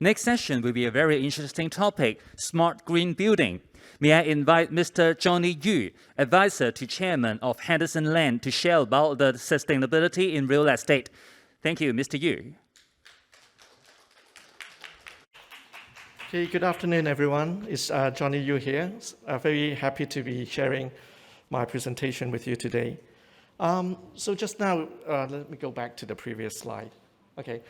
Next session will be a very interesting topic, smart green building. May I invite Mr. Johnny Yu, advisor to chairman of Henderson Land, to share about the sustainability in real estate. Thank you, Mr. Yu. Okay, good afternoon, everyone. It's Johnny Yu here. Very happy to be sharing my presentation with you today. So just now, let me go back to the previous slide. Okay.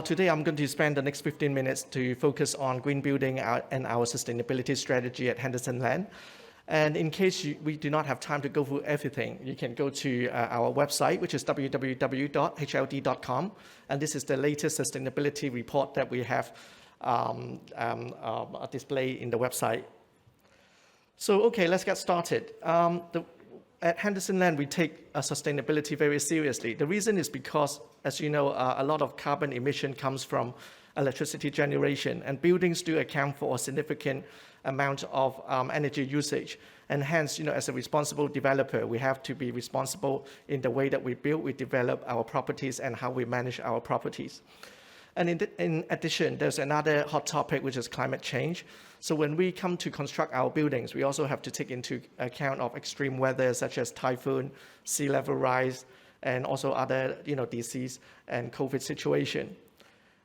Today, I'm going to spend the next 15 minutes to focus on green building and our sustainability strategy at Henderson Land. And in case we do not have time to go through everything, you can go to our website, which is www.hld.com. And this is the latest sustainability report that we have displayed in the website. So, okay, let's get started. At Henderson Land, we take sustainability very seriously. The reason is because, as you know, a lot of carbon emission comes from electricity generation, and buildings do account for a significant amount of energy usage. And hence, as a responsible developer, we have to be responsible in the way that we build, we develop our properties, and how we manage our properties. And in addition, there's another hot topic, which is climate change. So when we come to construct our buildings, we also have to take into account of extreme weather, such as typhoon, sea level rise, and also other, disease and COVID situation.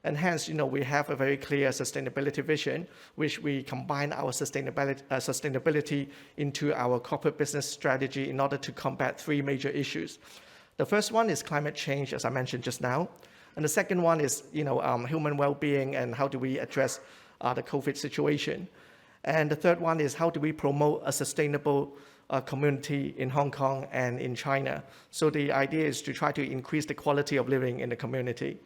And hence, we have a very clear sustainability vision, which we combine our sustainability into our corporate business strategy in order to combat three major issues. The first one is climate change, as I mentioned just now. And the second one is, human well-being and how do we address the COVID situation. And the third one is how do we promote a sustainable community in Hong Kong and in China. So the idea is to try to increase the quality of living in the community.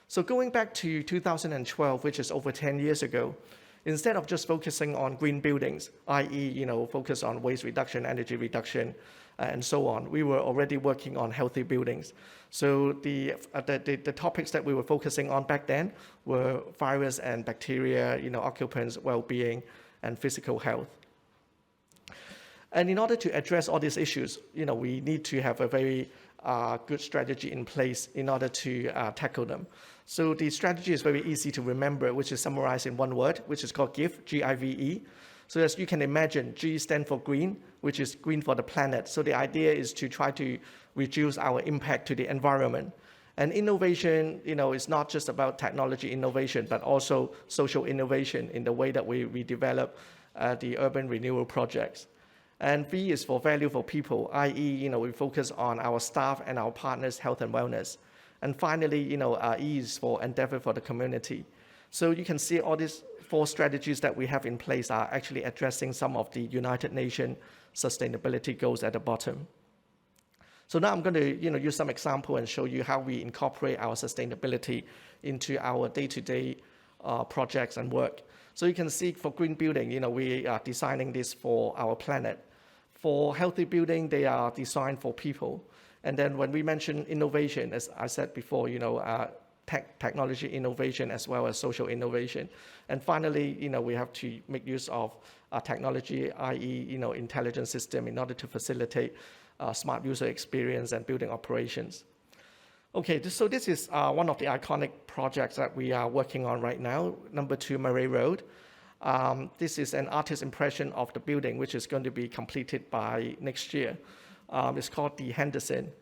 So going back to 2012, which is over 10 years ago, instead of just focusing on green buildings, i.e., focus on waste reduction, energy reduction, and so on, we were already working on healthy buildings. So the topics that we were focusing on back then were virus and bacteria, occupants' well-being, and physical health. And in order to address all these issues, we need to have a very good strategy in place in order to tackle them. So the strategy is very easy to remember, which is summarized in one word, which is called GIVE, G-I-V-E. So as you can imagine, G stands for green, which is green for the planet. So the idea is to try to reduce our impact to the environment. And innovation, is not just about technology innovation, but also social innovation in the way that we develop the urban renewal projects. And V is for value for people, i.e., we focus on our staff and our partners' health and wellness. And finally, E is for endeavor for the community. So you can see all these four strategies that we have in place are actually addressing some of the United Nations sustainability goals at the bottom. So now I'm going to use some example and show you how we incorporate our sustainability into our day-to-day projects and work. So you can see for green building, we are designing this for our planet. For healthy building, they are designed for people. And then when we mention innovation, as I said before, technology innovation as well as social innovation. And finally, we have to make use of technology, i.e., intelligent system in order to facilitate smart user experience and building operations. Okay, so this is one of the iconic projects that we are working on right now, number 2 Murray Road. This is an artist's impression of the building, which is going to be completed by next year. It's called the Henderson.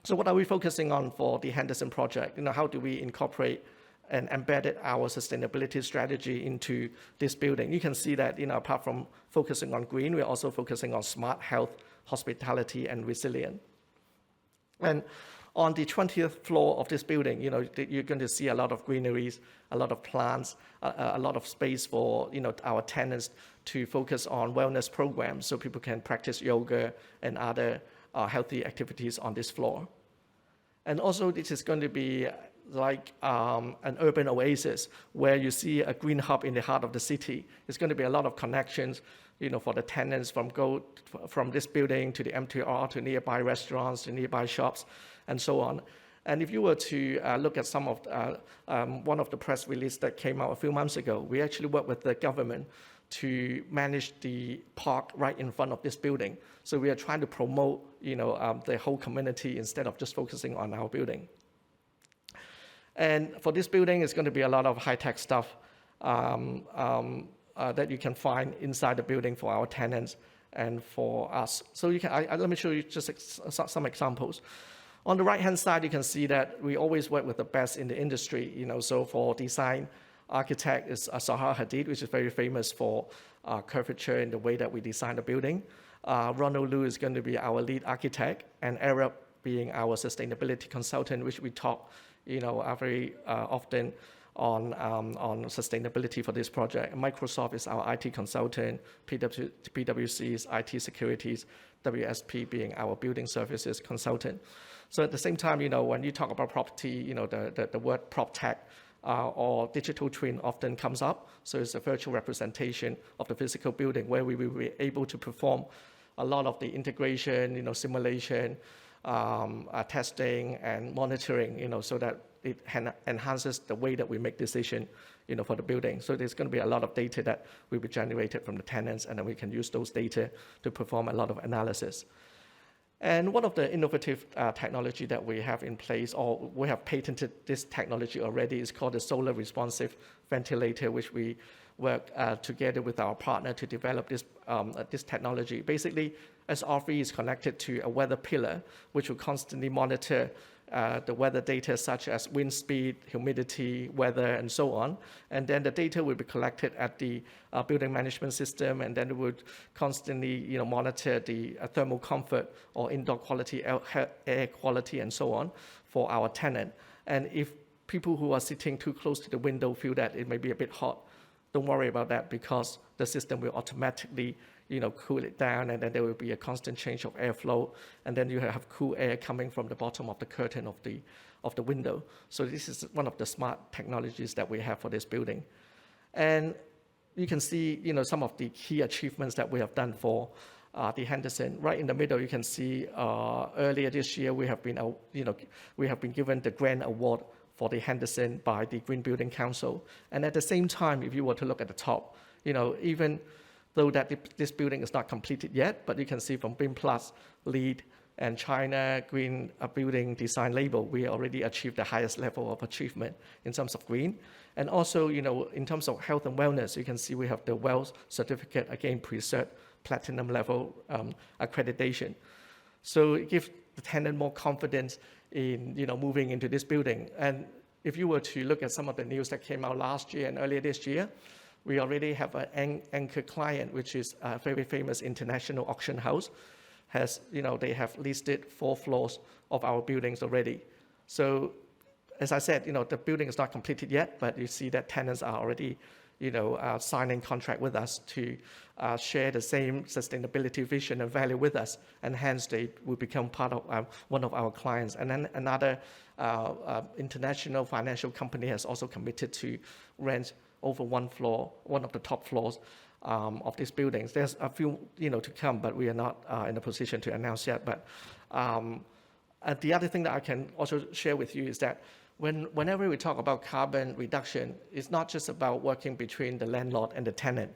So what are we focusing on for the Henderson project? How do we incorporate and embed our sustainability strategy into this building? You can see that, apart from focusing on green, we're also focusing on smart health, hospitality, and resilience. And on the 20th floor of this building, you're going to see a lot of greeneries, a lot of plants, a lot of space for, our tenants to focus on wellness programs so people can practice yoga and other healthy activities on this floor. And also this is going to be like an urban oasis where you see a green hub in the heart of the city. There's going to be a lot of connections, for the tenants from this building to the MTR, to nearby restaurants, to nearby shops, and so on. And if you were to look at some of one of the press releases that came out a few months ago, we actually worked with the government to manage the park right in front of this building. So we are trying to promote, the whole community instead of just focusing on our building. And for this building, it's going to be a lot of high-tech stuff that you can find inside the building for our tenants and for us. So you can, let me show you just some examples. On the right-hand side, you can see that we always work with the best in the industry. So for design, architect is Zaha Hadid, which is very famous for curvature in the way that we design the building. Ronald Liu is going to be our lead architect, and Arab being our sustainability consultant, which we talk, very often on sustainability for this project. Microsoft is our IT consultant, PwC is IT securities, WSP being our building services consultant. So at the same time, when you talk about property, the word PropTech or digital twin often comes up. So it's a virtual representation of the physical building where we will be able to perform a lot of the integration, simulation, testing and monitoring, so that it enhances the way that we make decisions, for the building. So there's going to be a lot of data that will be generated from the tenants, and then we can use those data to perform a lot of analysis. And one of the innovative technology that we have in place, or we have patented this technology already, is called the solar responsive ventilator, which we work together with our partner to develop this technology. Basically, SR3 is connected to a weather pillar, which will constantly monitor the weather data such as wind speed, humidity, weather, and so on. And then the data will be collected at the building management system, and then it would constantly monitor the thermal comfort or indoor quality, air quality, and so on for our tenant. And if people who are sitting too close to the window feel that it may be a bit hot, don't worry about that, because the system will automatically cool it down, and then there will be a constant change of airflow, and then you have cool air coming from the bottom of the curtain of the window. So this is one of the smart technologies that we have for this building. And you can see some of the key achievements that we have done for the Henderson. Right in the middle, you can see earlier this year we have been given the Grand Award for the Henderson by the Green Building Council. And at the same time, if you were to look at the top, even though that this building is not completed yet, but you can see from BIM Plus, LEED, and China Green Building Design Label, we already achieved the highest level of achievement in terms of green. And also, in terms of health and wellness, you can see we have the WELL certificate, again, pre-cert, platinum level accreditation. So it gives the tenant more confidence in moving into this building. And if you were to look at some of the news that came out last year and earlier this year, we already have an anchor client, which is a very famous international auction house. They have listed 4 floors of our buildings already. So as I said, the building is not completed yet, but you see that tenants are already signing contract with us to share the same sustainability vision and value with us, and hence they will become part of one of our clients. And then another international financial company has also committed to rent over one of the top floors of these buildings. There's a few to come, but we are not in a position to announce yet. But the other thing that I can also share with you is that whenever we talk about carbon reduction, it's not just about working between the landlord and the tenant.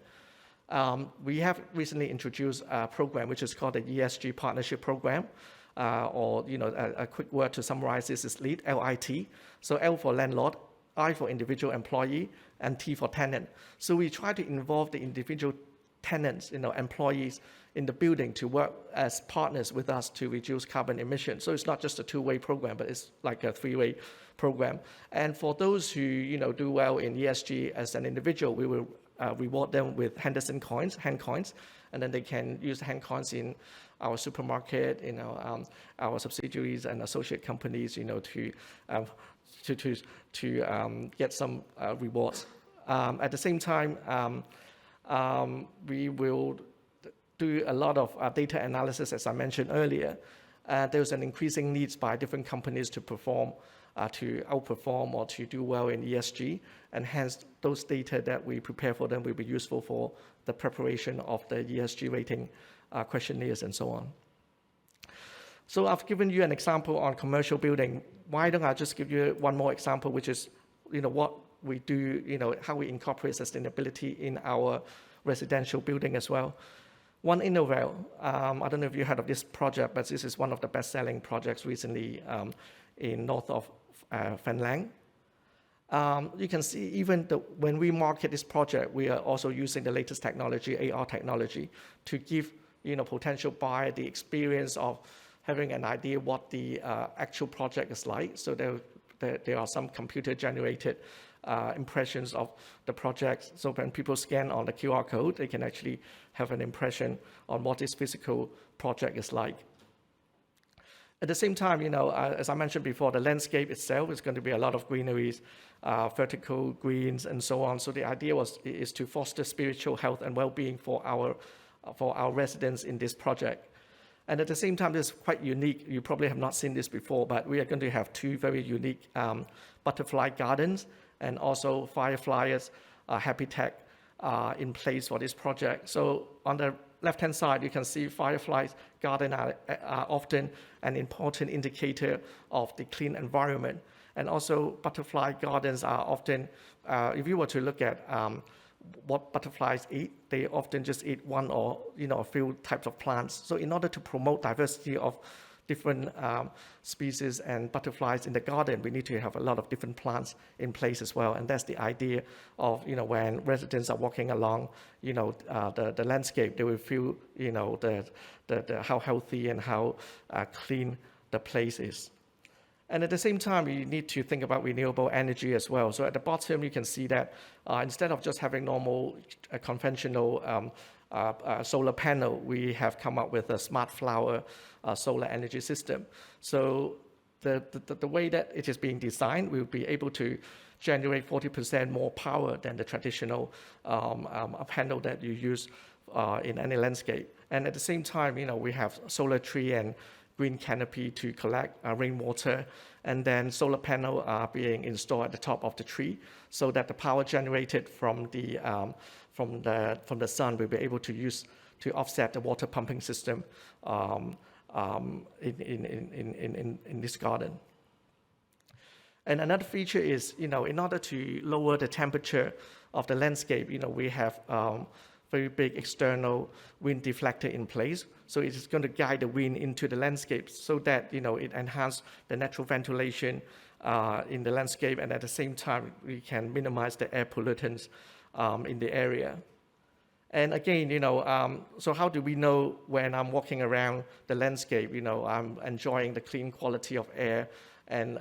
We have recently introduced a program which is called the ESG Partnership Program, or a quick word to summarize this is LEED, LIT. So L for landlord, I for individual employee, and T for tenant. So we try to involve the individual tenants, employees in the building to work as partners with us to reduce carbon emissions. So it's not just a 2-way program, but it's like a 3-way program. And for those who do well in ESG as an individual, we will reward them with Henderson coins, hand coins, and then they can use hand coins in our supermarket, our subsidiaries and associate companies, to get some rewards. At the same time, we will do a lot of data analysis, as I mentioned earlier. There's an increasing needs by different companies to perform, to outperform or to do well in ESG, and hence those data that we prepare for them will be useful for the preparation of the ESG rating questionnaires and so on. So I've given you an example on commercial building. Why don't I just give you one more example, which is what we do, how we incorporate sustainability in our residential building as well. One Innovel, I don't know if you heard of this project, but this is one of the best-selling projects recently in north of Fanlang. You can see even when we market this project, we are also using the latest technology, AR technology, to give potential buyer the experience of having an idea what the actual project is like. So there are some computer-generated impressions of the project. So when people scan on the QR code, they can actually have an impression on what this physical project is like. At the same time, as I mentioned before, the landscape itself is going to be a lot of greeneries, vertical greens, and so on. So the idea is to foster spiritual health and well-being for our residents in this project. And at the same time, this is quite unique. You probably have not seen this before, but we are going to have two very unique butterfly gardens and also fireflies habitat in place for this project. So on the left-hand side, you can see fireflies garden are often an important indicator of the clean environment. And also butterfly gardens are often, if you were to look at what butterflies eat, they often just eat one or a few types of plants. So in order to promote diversity of different species and butterflies in the garden, we need to have a lot of different plants in place as well. And that's the idea of when residents are walking along the landscape, they will feel how healthy and how clean the place is. And at the same time, you need to think about renewable energy as well. So at the bottom, you can see that instead of just having normal, conventional solar panel, we have come up with a smart flower solar energy system. So the way that it is being designed, we'll be able to generate 40% more power than the traditional panel that you use in any landscape. And at the same time, we have solar tree and green canopy to collect rainwater, and then solar panel are being installed at the top of the tree, so that the power generated from the sun will be able to use to offset the water pumping system in this garden. And another feature is, in order to lower the temperature of the landscape, we have very big external wind deflector in place. So it is going to guide the wind into the landscape so that, it enhances the natural ventilation in the landscape. And at the same time, we can minimize the air pollutants in the area. And again, so how do we know when I'm walking around the landscape, I'm enjoying the clean quality of air and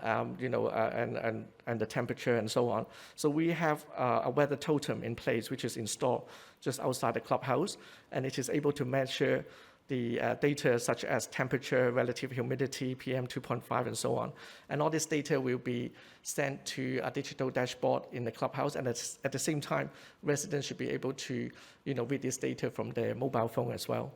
and the temperature and so on. So we have a weather totem in place, which is installed just outside the clubhouse, and it is able to measure the data such as temperature, relative humidity, PM 2.5, and so on. And all this data will be sent to a digital dashboard in the clubhouse, and at the same time, residents should be able to read this data from their mobile phone as well.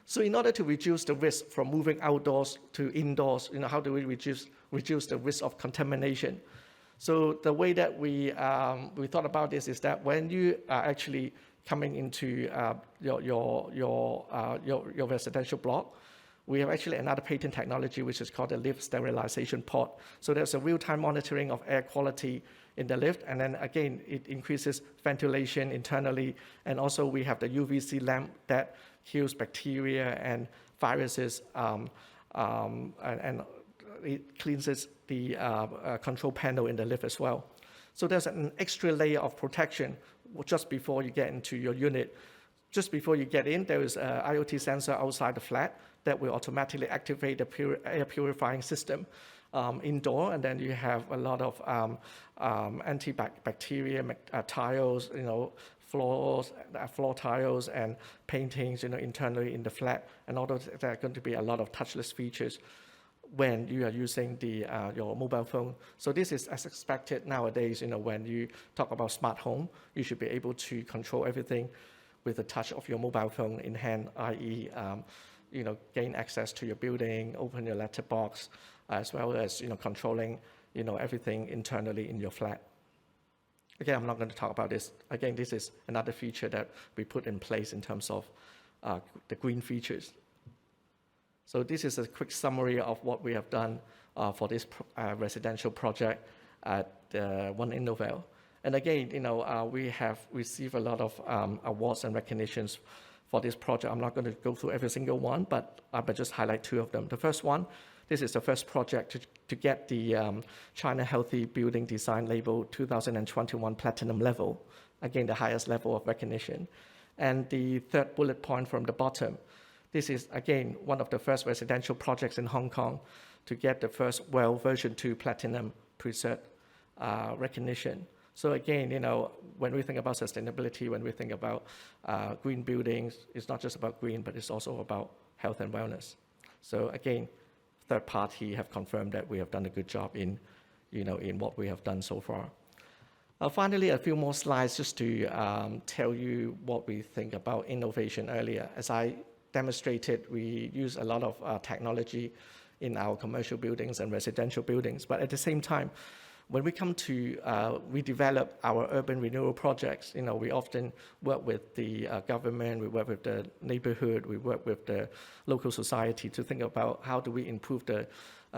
So in order to reduce the risk from moving outdoors to indoors, how do we reduce the risk of contamination? So the way that we thought about this is that when you are actually coming into your residential block, we have actually another patent technology which is called the lift sterilization pod. So there's a real-time monitoring of air quality in the lift, and then again it increases ventilation internally, and also we have the UVC lamp that kills bacteria and viruses, and it cleanses the control panel in the lift as well. So there's an extra layer of protection just before you get into your unit. Just before you get in, there is an IoT sensor outside the flat that will automatically activate the air purifying system indoor, and then you have a lot of antibacterial tiles, floor tiles and paintings, internally in the flat, and although there are going to be a lot of touchless features when you are using your mobile phone. So this is as expected nowadays. When you talk about smart home, you should be able to control everything with the touch of your mobile phone in hand, i.e., gain access to your building, open your letterbox, as well as controlling everything internally in your flat. Again, I'm not going to talk about this. Again, this is another feature that we put in place in terms of the green features. So this is a quick summary of what we have done for this residential project at One Innovel. And again, we have received a lot of awards and recognitions for this project. I'm not going to go through every single one, but I will just highlight two of them. The first one, This is the first project to get the China Healthy Building Design Label 2021 Platinum level, again, the highest level of recognition. And the third bullet point from the bottom, this is, again, one of the first residential projects in Hong Kong to get the first WELL version 2 Platinum pre-cert recognition. So again, when we think about sustainability, when we think about green buildings, it's not just about green, but it's also about health and wellness. So again, third party have confirmed that we have done a good job in what we have done so far. Finally, a few more slides just to tell you what we think about innovation earlier. As I demonstrated, we use a lot of technology in our commercial buildings and residential buildings, but at the same time, when we come to redevelop our urban renewal projects, we often work with the government, we work with the neighborhood, we work with the local society to think about how do we improve the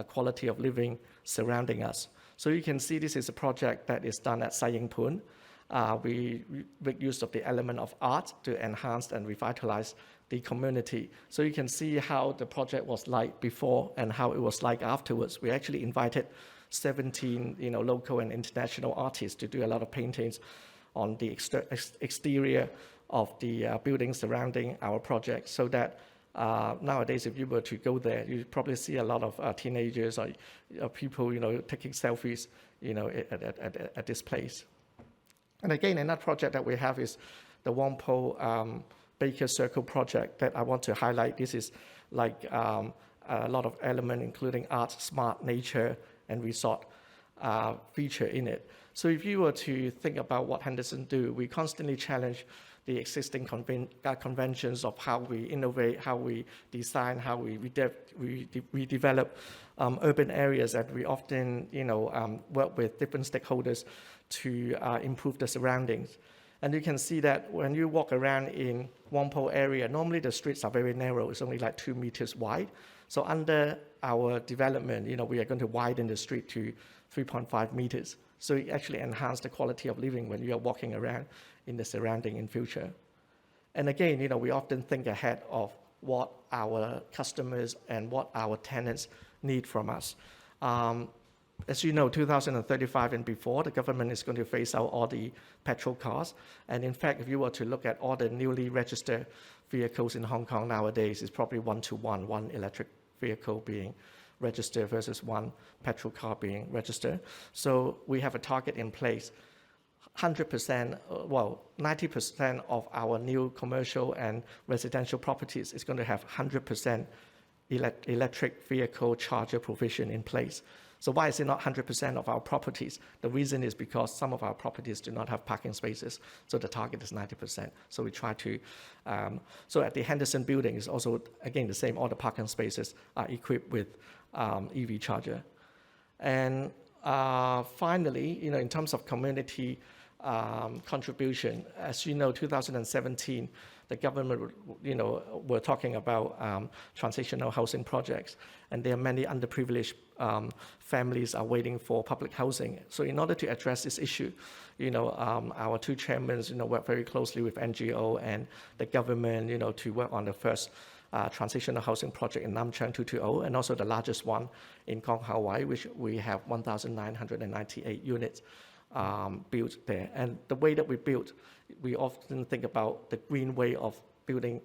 quality of living surrounding us. So you can see this is a project that is done at Sai Ying Pun. We make use of the element of art to enhance and revitalize the community. So you can see how the project was like before and how it was like afterwards. We actually invited 17 local and international artists to do a lot of paintings on the exterior of the buildings surrounding our project, so that nowadays if you were to go there, you probably see a lot of teenagers or people taking selfies at this place. And again, another project that we have is the Wong Po Baker Circle project that I want to highlight. This is like a lot of elements, including art, smart, nature, and resort feature in it. So if you were to think about what Henderson do, we constantly challenge the existing conventions of how we innovate, how we design, how we redevelop urban areas, and we often work with different stakeholders to improve the surroundings. And you can see that when you walk around in Wong Po area, normally the streets are very narrow. It's only like 2 meters wide. So under our development, we are going to widen the street to 3.5 meters. So it actually enhances the quality of living when you are walking around in the surrounding in future. And again, we often think ahead of what our customers and what our tenants need from us. As you know, 2035 and before, the government is going to phase out all the petrol cars. And in fact, if you were to look at all the newly registered vehicles in Hong Kong nowadays, it's probably 1-to-1, one electric vehicle being registered versus one petrol car being registered. So we have a target in place. 100%, 90% of our new commercial and residential properties is going to have 100% electric vehicle charger provision in place. So why is it not 100% of our properties? The reason is because some of our properties do not have parking spaces, so the target is 90%. So we try to, so at the Henderson building is also, again, the same. All the parking spaces are equipped with EV charger. And finally, in terms of community contribution, as you know, 2017, the government, were talking about transitional housing projects, and there are many underprivileged families are waiting for public housing. So in order to address this issue, our two chairmen, work very closely with NGO and the government, to work on the first transitional housing project in Nam Chang 220, and also the largest one in Kong Hawaii, which we have 1,998 units built there. And the way that we built, we often think about the green way of building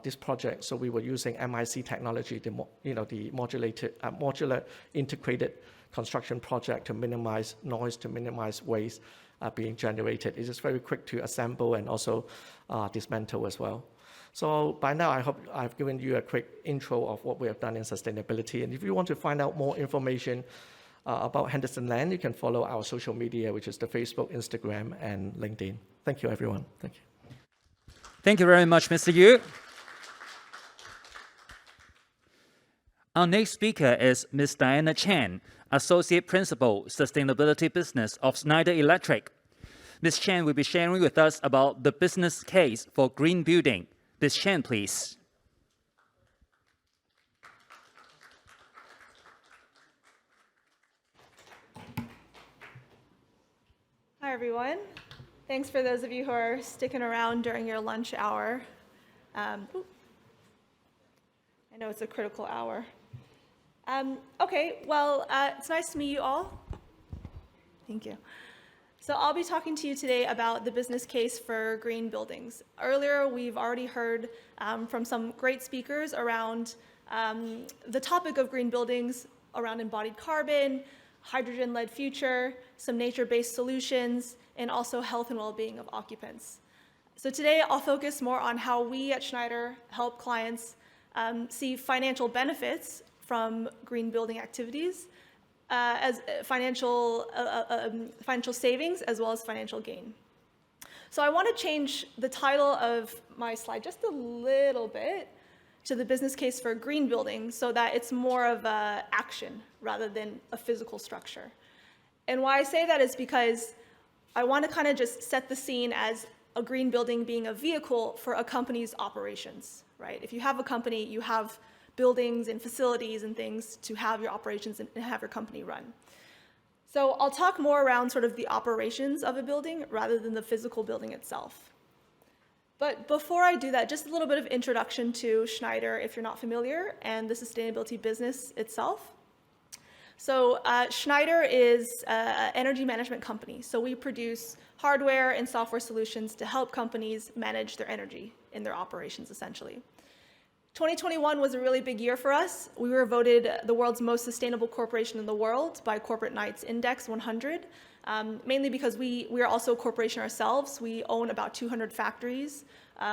this project. So we were using MIC technology, the modular integrated construction project, to minimize noise, to minimize waste being generated. It is very quick to assemble and also dismantle as well. So by now, I hope I've given you a quick intro of what we have done in sustainability. And if you want to find out more information about Henderson Land, you can follow our social media, which is the Facebook, Instagram, and LinkedIn. Thank you, everyone. Thank you. Thank you very much, Mr. Yu. Our next speaker is Ms. Diana Chan, Associate Principal, Sustainability Business of Schneider Electric. Ms. Chan will be sharing with us about the business case for green building. Ms. Chan, please. Hi, everyone. Thanks for those of you who are sticking around during your lunch hour. I know it's a critical hour. Okay, well, it's nice to meet you all. Thank you. So I'll be talking to you today about the business case for green buildings. Earlier, we've already heard from some great speakers around the topic of green buildings, around embodied carbon, hydrogen-led future, some nature-based solutions, and also health and well-being of occupants. So today, I'll focus more on how we at Schneider help clients see financial benefits from green building activities, as financial savings as well as financial gain. So I want to change the title of my slide just a little bit to the business case for green building so that it's more of a action rather than a physical structure. And why I say that is because I want to kind of just set the scene as a green building being a vehicle for a company's operations, right? If you have a company, you have buildings and facilities and things to have your operations and have your company run. So I'll talk more around sort of the operations of a building rather than the physical building itself. But before I do that, just a little bit of introduction to Schneider if you're not familiar, and the sustainability business itself. So Schneider is an energy management company. So we produce hardware and software solutions to help companies manage their energy in their operations, essentially. 2021 was a really big year for us. We were voted the world's most sustainable corporation in the world by Corporate Knights Index 100, mainly because we are also a corporation ourselves. We own about 200 factories.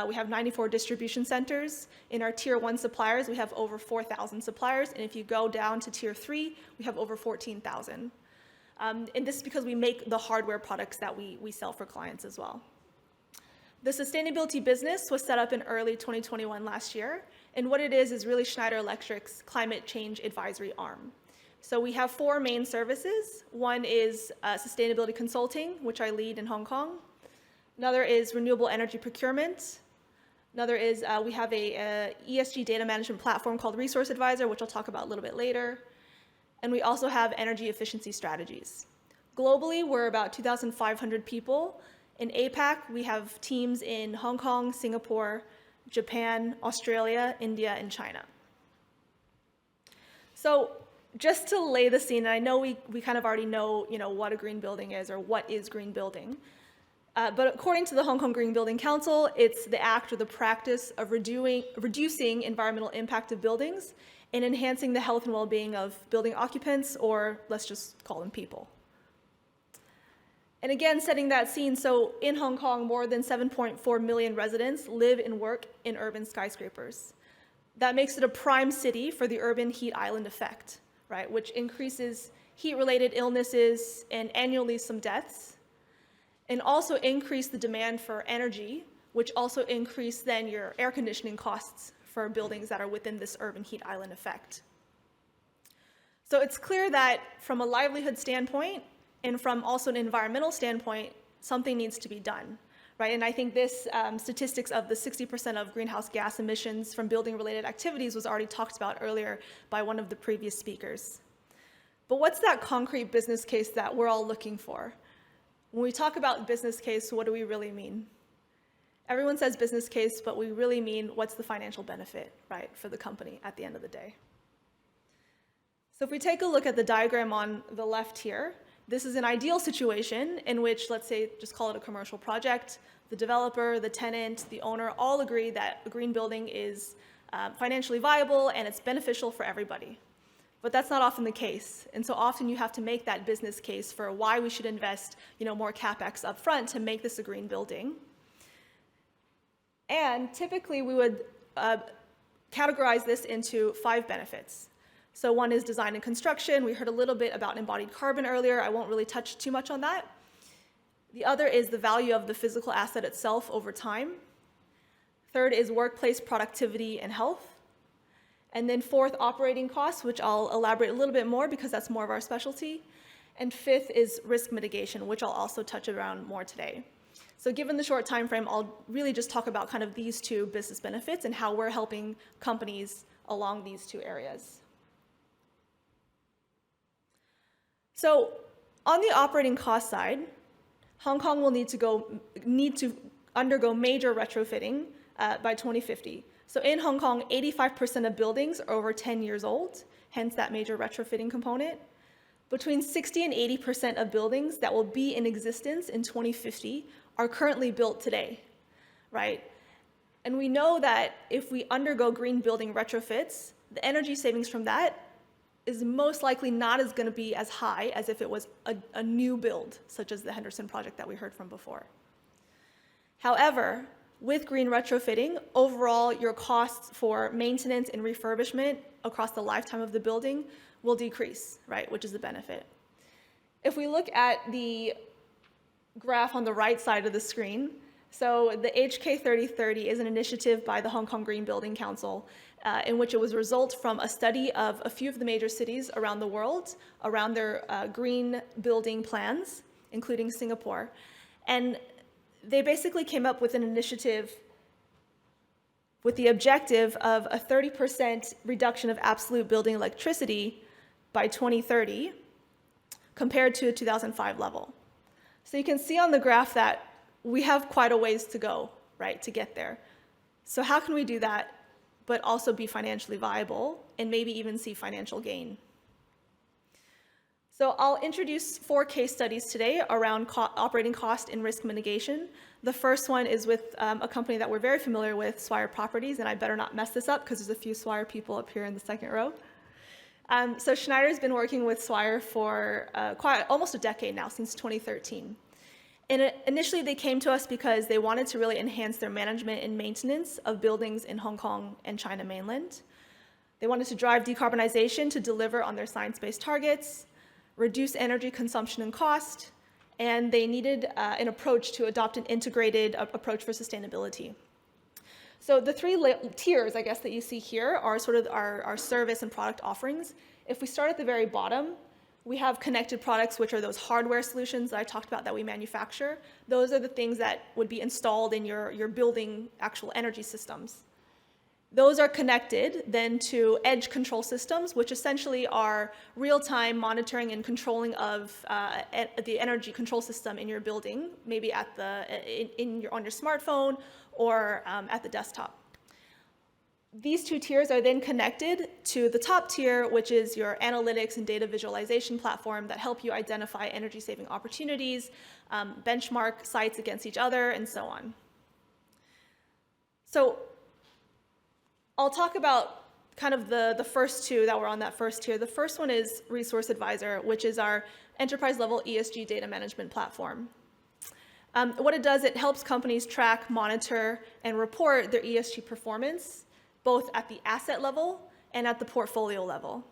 We have 94 distribution centers. In our tier 1 suppliers, we have over 4,000 suppliers. And if you go down to tier 3, we have over 14,000. And this is because we make the hardware products that we sell for clients as well. The sustainability business was set up in early 2021 last year. And what it is really Schneider Electric's climate change advisory arm. So we have 4 main services. One is sustainability consulting, which I lead in Hong Kong. Another is renewable energy procurement. Another is we have a ESG data management platform called Resource Advisor, which I'll talk about a little bit later. And we also have energy efficiency strategies. Globally, we're about 2,500 people. In APAC, we have teams in Hong Kong, Singapore, Japan, Australia, India, and China. So just to lay the scene, and I know we kind of already know, what a green building is or what is green building. But according to the Hong Kong Green Building Council, it's the act or the practice of reducing environmental impact of buildings and enhancing the health and well-being of building occupants, or let's just call them people. And again, setting that scene, so in Hong Kong, more than 7.4 million residents live and work in urban skyscrapers. That makes it a prime city for the urban heat island effect, right, which increases heat-related illnesses and annually some deaths, and also increase the demand for energy, which also increase then your air conditioning costs for buildings that are within this urban heat island effect. So it's clear that from a livelihood standpoint, and from also an environmental standpoint, something needs to be done, right? And I think this statistics of the 60% of greenhouse gas emissions from building-related activities was already talked about earlier by one of the previous speakers. But what's that concrete business case that we're all looking for? When we talk about business case, what do we really mean? Everyone says business case, but we really mean what's the financial benefit, right, for the company at the end of the day. So if we take a look at the diagram on the left here, this is an ideal situation in which, let's say, just call it a commercial project. The developer, the tenant, the owner all agree that a green building is financially viable and it's beneficial for everybody. But that's not often the case. And so often you have to make that business case for why we should invest, more CapEx up front to make this a green building. And typically we would categorize this into 5 benefits. So one is design and construction. We heard a little bit about embodied carbon earlier. I won't really touch too much on that. The other is the value of the physical asset itself over time. Third is workplace productivity and health. And then fourth, operating costs, which I'll elaborate a little bit more because that's more of our specialty. And fifth is risk mitigation, which I'll also touch around more today. So given the short time frame, I'll really just talk about kind of these 2 business benefits and how we're helping companies along these 2 areas. So on the operating cost side, Hong Kong will need to undergo major retrofitting by 2050. So in Hong Kong, 85% of buildings are over 10 years old, hence that major retrofitting component. Between 60 and 80% of buildings that will be in existence in 2050 are currently built today, right? And we know that if we undergo green building retrofits, the energy savings from that is most likely not as going to be as high as if it was a new build, such as the Henderson project that we heard from before. However, with green retrofitting, overall, your costs for maintenance and refurbishment across the lifetime of the building will decrease, right, which is a benefit. If we look at the graph on the right side of the screen, so the HK 3030 is an initiative by the Hong Kong Green Building Council in which it was a result from a study of a few of the major cities around the world around their green building plans, including Singapore. And they basically came up with an initiative with the objective of a 30% reduction of absolute building electricity by 2030 compared to a 2005 level. So you can see on the graph that we have quite a ways to go, right, to get there. So how can we do that, but also be financially viable and maybe even see financial gain? So I'll introduce 4 case studies today around operating cost and risk mitigation. The first one is with a company that we're very familiar with, Swire Properties, and I better not mess this up because there's a few Swire people up here in the second row. So Schneider's been working with Swire for almost a decade now, since 2013. And initially they came to us because they wanted to really enhance their management and maintenance of buildings in Hong Kong and China mainland. They wanted to drive decarbonization to deliver on their science-based targets, reduce energy consumption and cost, and they needed an approach to adopt an integrated approach for sustainability. So the 3 tiers, I guess, that you see here are sort of our service and product offerings. If we start at the very bottom, we have connected products, which are those hardware solutions that I talked about that we manufacture. Those are the things that would be installed in your building actual energy systems. Those are connected then to edge control systems, which essentially are real-time monitoring and controlling of the energy control system in your building, maybe at on your smartphone or at the desktop. These 2 tiers are then connected to the top tier, which is your analytics and data visualization platform that help you identify energy-saving opportunities, benchmark sites against each other, and so on. So I'll talk about kind of the first 2 that were on that first tier. The first one is Resource Advisor, which is our enterprise-level ESG data management platform. What it does, it helps companies track, monitor, and report their ESG performance, both at the asset level and at the portfolio level.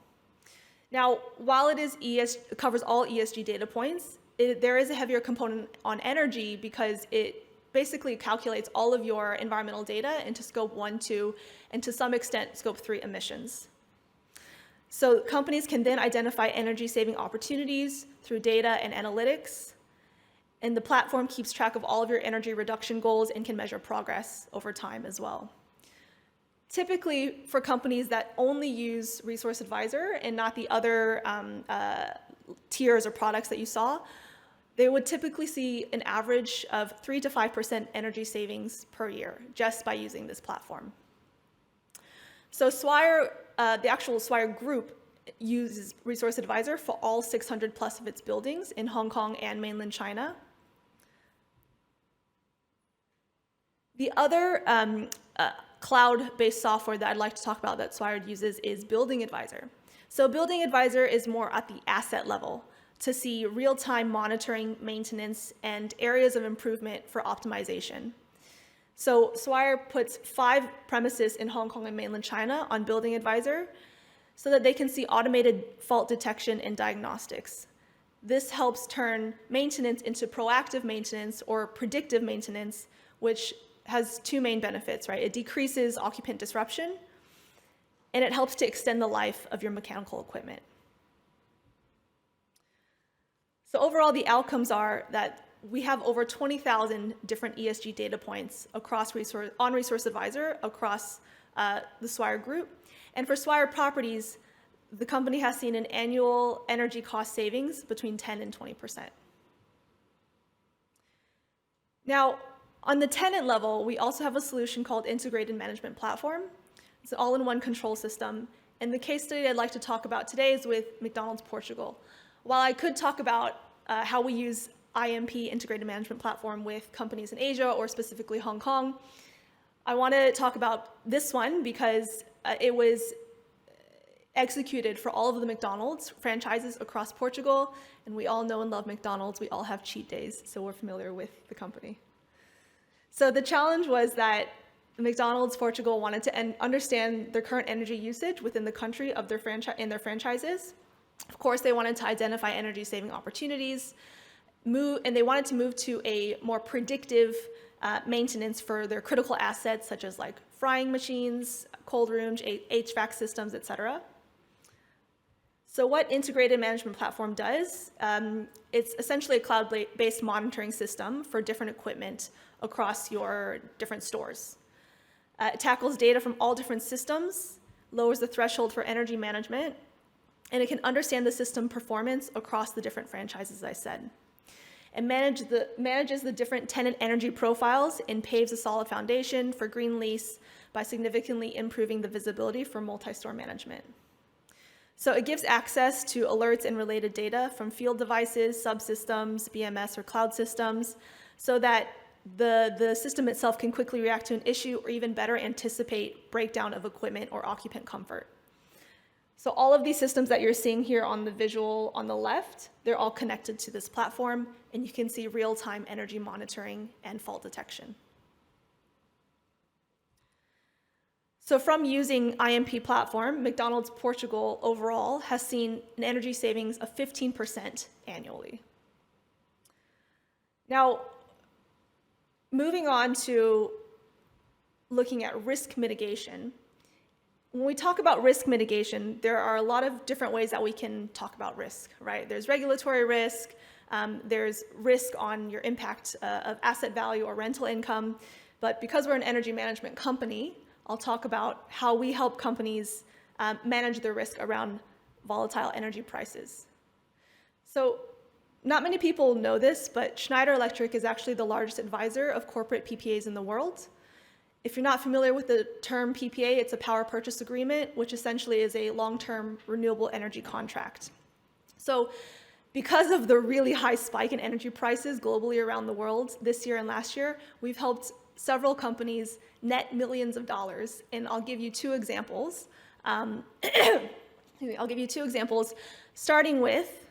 Now, while it covers all ESG data points, there is a heavier component on energy because it basically calculates all of your environmental data into scope 1, 2, and to some extent, scope 3 emissions. So companies can then identify energy-saving opportunities through data and analytics, and the platform keeps track of all of your energy reduction goals and can measure progress over time as well. Typically, for companies that only use Resource Advisor and not the other tiers or products that you saw, they would typically see an average of 3 to 5% energy savings per year just by using this platform. So Swire, the actual Swire group, uses Resource Advisor for all 600 plus of its buildings in Hong Kong and mainland China. The other cloud-based software that I'd like to talk about that Swire uses is Building Advisor. So Building Advisor is more at the asset level to see real-time monitoring, maintenance, and areas of improvement for optimization. So Swire puts 5 premises in Hong Kong and mainland China on Building Advisor so that they can see automated fault detection and diagnostics. This helps turn maintenance into proactive maintenance or predictive maintenance, which has 2 main benefits, right? It decreases occupant disruption, and it helps to extend the life of your mechanical equipment. So overall, the outcomes are that we have over 20,000 different ESG data points across on Resource Advisor across the Swire group. And for Swire Properties, the company has seen an annual energy cost savings between 10 and 20%. Now, on the tenant level, we also have a solution called Integrated Management Platform. It's an all-in-one control system, And the case study I'd like to talk about today is with McDonald's Portugal. While I could talk about how we use IMP, Integrated Management Platform, with companies in Asia or specifically Hong Kong, I want to talk about this one because it was executed for all of the McDonald's franchises across Portugal, and we all know and love McDonald's. We all have cheat days, so we're familiar with the company. So the challenge was that McDonald's Portugal wanted to understand their current energy usage within the country of their franchises. Of course, they wanted to identify energy saving opportunities, and they wanted to move to a more predictive maintenance for their critical assets, such as like frying machines, cold rooms, HVAC systems, etc. So what Integrated Management Platform does, it's essentially a cloud-based monitoring system for different equipment across your different stores. It tackles data from all different systems, lowers the threshold for energy management, and it can understand the system performance across the different franchises, as I said. It manages the different tenant energy profiles and paves a solid foundation for green lease by significantly improving the visibility for multi-store management. So it gives access to alerts and related data from field devices, subsystems, BMS, or cloud systems, so that the system itself can quickly react to an issue or even better anticipate breakdown of equipment or occupant comfort. So all of these systems that you're seeing here on the visual on the left, they're all connected to this platform, and you can see real-time energy monitoring and fault detection. So from using IMP platform, McDonald's Portugal overall has seen an energy savings of 15% annually. Now, moving on to looking at risk mitigation. When we talk about risk mitigation, there are a lot of different ways that we can talk about risk, right? There's regulatory risk, there's risk on your impact of asset value or rental income, but because we're an energy management company, I'll talk about how we help companies manage their risk around volatile energy prices. So not many people know this, but Schneider Electric is actually the largest advisor of corporate PPAs in the world. If you're not familiar with the term PPA, it's a power purchase agreement, which essentially is a long-term renewable energy contract. So because of the really high spike in energy prices globally around the world this year and last year, we've helped several companies net millions of dollars, and I'll give you two examples. Starting with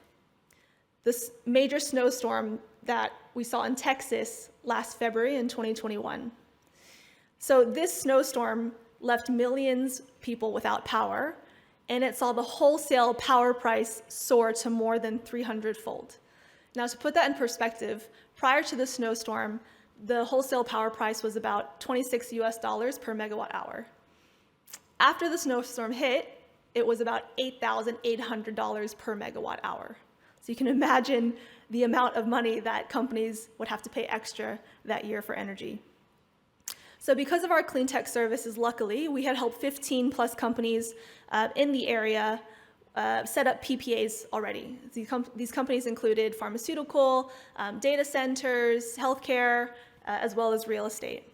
this major snowstorm that we saw in Texas last February in 2021. So this snowstorm left millions of people without power, and it saw the wholesale power price soar to more than 300-fold. Now, to put that in perspective, prior to the snowstorm, the wholesale power price was about $26 per megawatt hour. After the snowstorm hit, it was about $8,800 per megawatt hour. So you can imagine the amount of money that companies would have to pay extra that year for energy. So because of our clean tech services, luckily, we had helped 15 plus companies in the area set up PPAs already. These companies included pharmaceutical, data centers, healthcare, as well as real estate.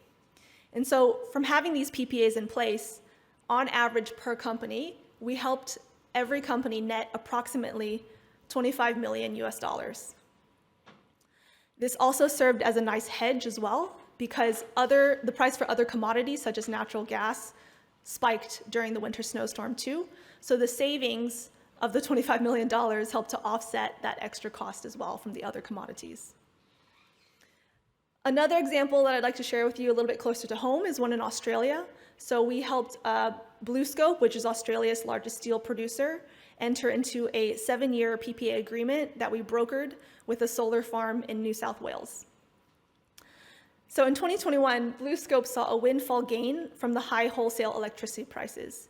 And so from having these PPAs in place, on average per company, we helped every company net approximately $25 million US. This also served as a nice hedge as well, because the price for other commodities, such as natural gas, spiked during the winter snowstorm too. So the savings of the $25 million helped to offset that extra cost as well from the other commodities. Another example that I'd like to share with you a little bit closer to home is one in Australia. So we helped BlueScope, which is Australia's largest steel producer, enter into a 7-year PPA agreement that we brokered with a solar farm in New South Wales. So in 2021, BlueScope saw a windfall gain from the high wholesale electricity prices.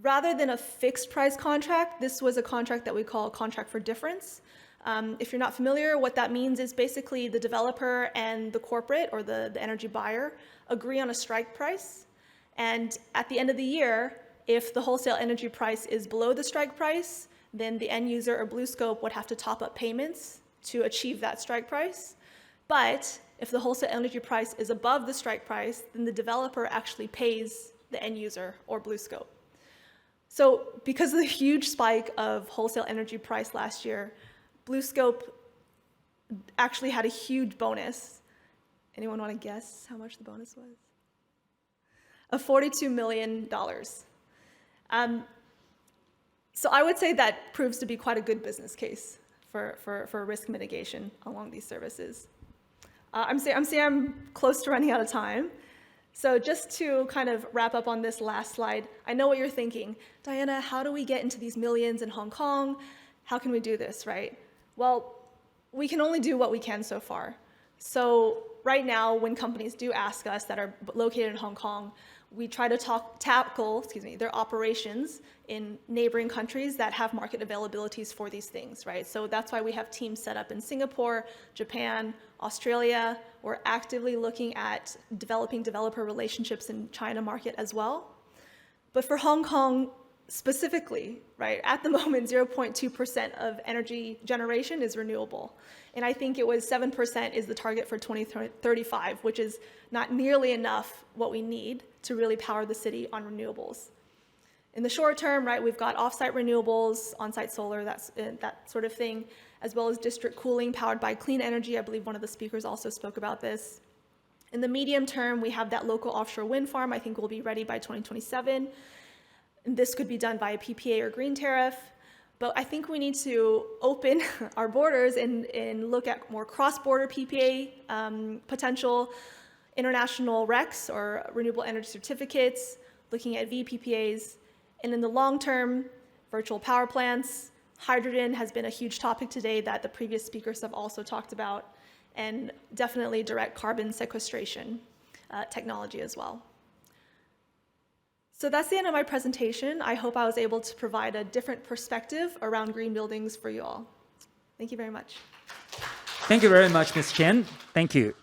Rather than a fixed price contract, this was a contract that we call a contract for difference. If you're not familiar, what that means is basically the developer and the corporate or the energy buyer agree on a strike price. And at the end of the year, if the wholesale energy price is below the strike price, then the end user or BlueScope would have to top up payments to achieve that strike price. But if the wholesale energy price is above the strike price, then the developer actually pays the end user or BlueScope. So because of the huge spike of wholesale energy price last year, BlueScope actually had a huge bonus. Anyone want to guess how much the bonus was? Of $42 million. So I would say that proves to be quite a good business case for risk mitigation along these services. I'm close to running out of time. So just to kind of wrap up on this last slide, I know what you're thinking. Diana, how do we get into these millions in Hong Kong? How can we do this, right? Well, we can only do what we can so far. So right now, when companies do ask us that are located in Hong Kong, we try to tackle their operations in neighboring countries that have market availabilities for these things, right? So that's why we have teams set up in Singapore, Japan, Australia. We're actively looking at developing developer relationships in China market as well. But for Hong Kong specifically, right, at the moment, 0.2% of energy generation is renewable. And I think it was 7% is the target for 2035, which is not nearly enough what we need to really power the city on renewables. In the short term, right, we've got off-site renewables, on-site solar, that sort of thing, as well as district cooling powered by clean energy. I believe one of the speakers also spoke about this. In the medium term, we have that local offshore wind farm. I think will be ready by 2027. And this could be done by a PPA or green tariff. But I think we need to open our borders and look at more cross-border PPA potential, international RECs or renewable energy certificates, looking at VPPAs. And in the long term, virtual power plants, hydrogen has been a huge topic today that the previous speakers have also talked about, and definitely direct carbon sequestration technology as well. So that's the end of my presentation. I hope I was able to provide a different perspective around green buildings for you all. Thank you very much. Thank you very much, Ms. Chen. Thank you.